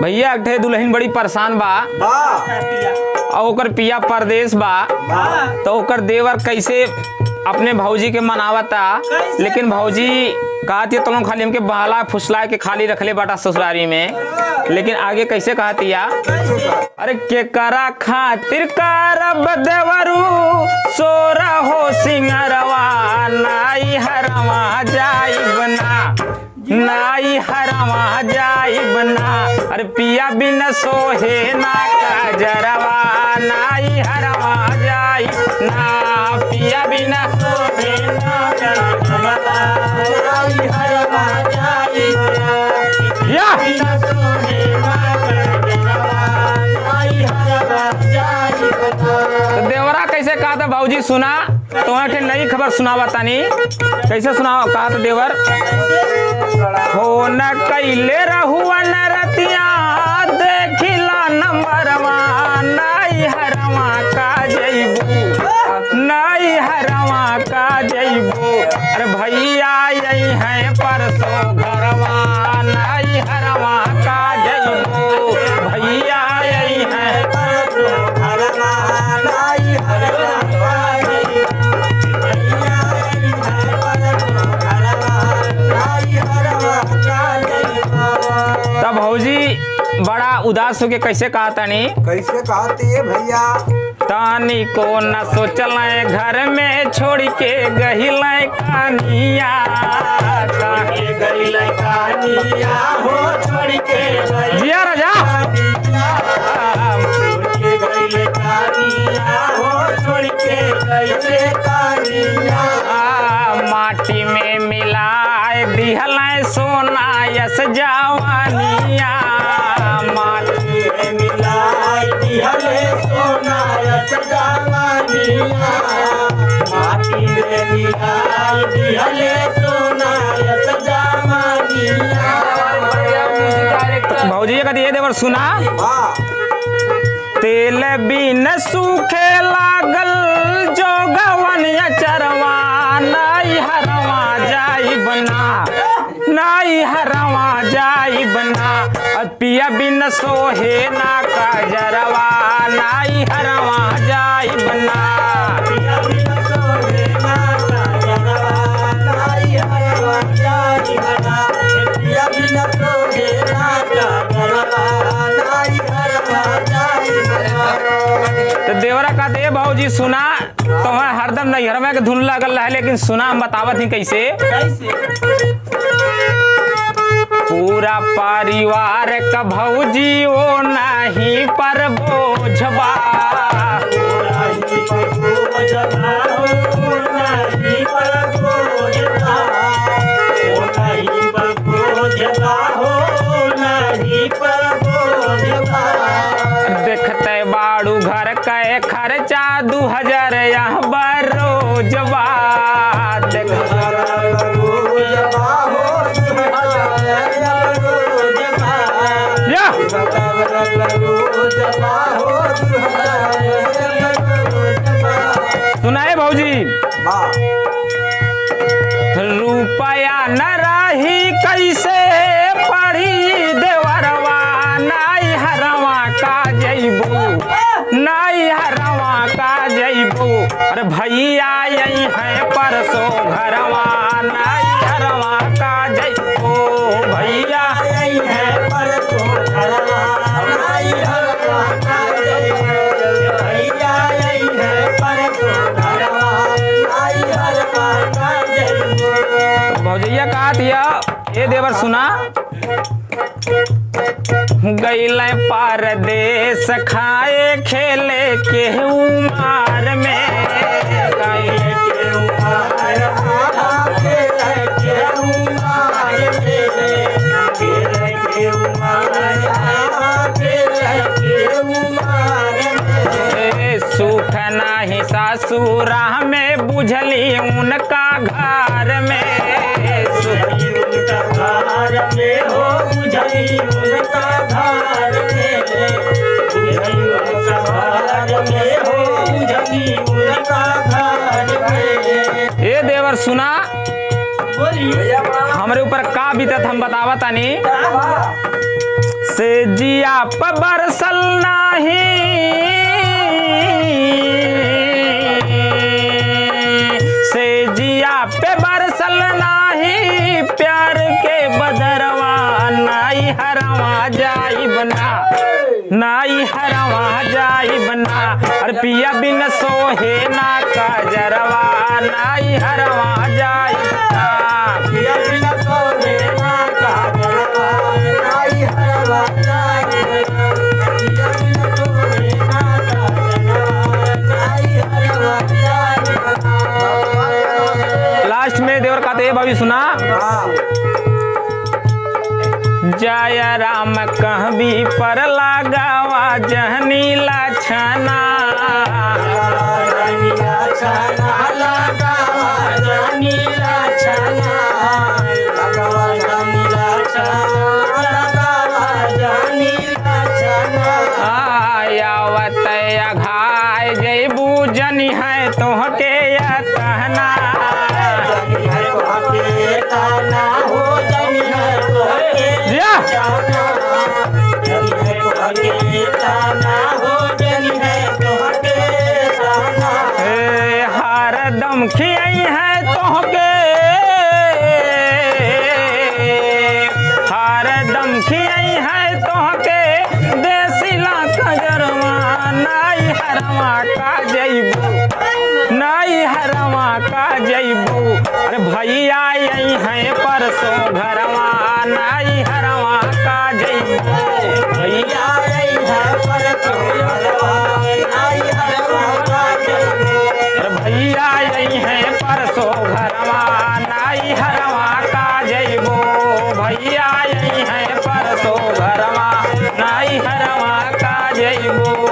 भैया एक ठे दुल्हन बड़ी परेशान बा और ओकर पिया परदेश बा तो ओकर देवर कैसे अपने भौजी के मनावता। लेकिन भौजी कहती है तुम खाली हमके बहला फुसला के खाली रखले बाटा ससुरारी में। लेकिन आगे कैसे कहतिया, अरे के करा खातिर करब देवरू सोरा हो सिंगरवा नाई हरवा जाइब ना, नाई हरवा जाइब ना। अरे पिया बिन सोहे ना काजरवा नाई हरवा जाइब ना, पिया बिन सोहे ना काजरवा नाई हरवा जाइब ना, या तो देवरा कैसे कहा था भाऊजी सुना, तुम्हें नई खबर सुनावा तानी। कैसे सुनाओ, कहा था देवर हो न कैले रहुआ न रतिया देखिला नंबरवा नाई हरवा का जइबू, नाई हरवा का जइबू। अरे भैया यही है परसों घरवा नाई हरवा का जइबू, भैया यही है परसों घरवा नाई हरवा का जइबू, भैया यही है परसों घरवा नाई हरवा का जइबू। तब भौजी बड़ा उदास होके कैसे कहा तानी, कैसे कहती है भैया, तानी को न सोचल घर में छोड़ के गहिल कानिया, गहिल कानिया हो छोड़ के जिया राजा गहिल कानिया हो छोड़ के गहिल कानिया। माटी में मिलाए दिहल सोना यस जवानिया, माटी में मिलाए दिहल सोना यस जवानिया, माटी में मिलाए दिहल सोना यस जवानिया। भौजी का दिए देवर सुना, तेल बिन सूखे लागल जो गवनिया चरवा नाई हरवा जाई बना, नाई हरवा जाई बना। पिया बिन सोहे ना काजरवा नाई हरवा जाई बना, पिया बिन सोहे ना काजरवा नाई हरवा जाई बना, पिया बिन सोहे ना काजरवा नाई हरवा जाई बना। तो देवरा का दे भौजी सुना, तुम्हें हरदम नैहरवा के धुन लगल रहे, लेकिन सुना हम बतावत ही कैसे। पूरा परिवार का भौजी वो नहीं पर बोझबा, देखते बाड़ू घर के खर्चा 2000 यहाँ बरोजबा, सुनाए भौजी रुपया न रही कैसे पढ़ी देवरवा नाई हरवा का जइबू, नाई हरवा का जइबू। अरे भैया यही है परसों घरवा नाई हरवा का जइबू, भैया यही है परसों घरवा नाई हरवा का जइबू, भैया यही है परसों घरवा नाई हरवा का जइबू। भौजैया कहा दिया ये देवर सुना, गैल परदेश खाए खेले के उमार में, गैल के उमार खेले के उमार में, खेले के उमार खेले के उमार में। सुख नाही सासुरा में बुझली उनका घर में, सुखी उनका घर में हो बुझली उनका घर में, बुझली उनका घर में हो बुझली उनका घर में। ये देवर सुना, हमारे ऊपर का बीतत हम बतावा तानी। से जिया पे बरसल नाही से जिया पे बरसल नाही प्यार के बदरवा नाई हरवा जाई बना नाई हरवा जाई बना अरे पिया बिन सोहे ना काजरवा नाई हरवा जाई बना पिया बिना सोहे ना काजरवा नाई हरवा जाई बना पिया बिना सोहे ना काजरवा नाई हरवा जाई बना। लास्ट में देवर कहते हैं भाभी सुना जय राम कहबी पर लगावा जहनी लाछना आवत अघाय जयबू जनी है तोहके कहना हरदम खियाई है तोहके हरदम खियाई है तोहके देसिला कजरवा नाई हरवा का जइबू नाई हरवा का जइबू अरे भैया यही है परसों घरवा नाई हरवा का जइबू भैया यही है परसों घरवा नाई हरवा का जइबू भैया यही है परसों घरवा नाई हरवा का जइबो भैया यही है परसों घरवा नाई हरवा का जइबो।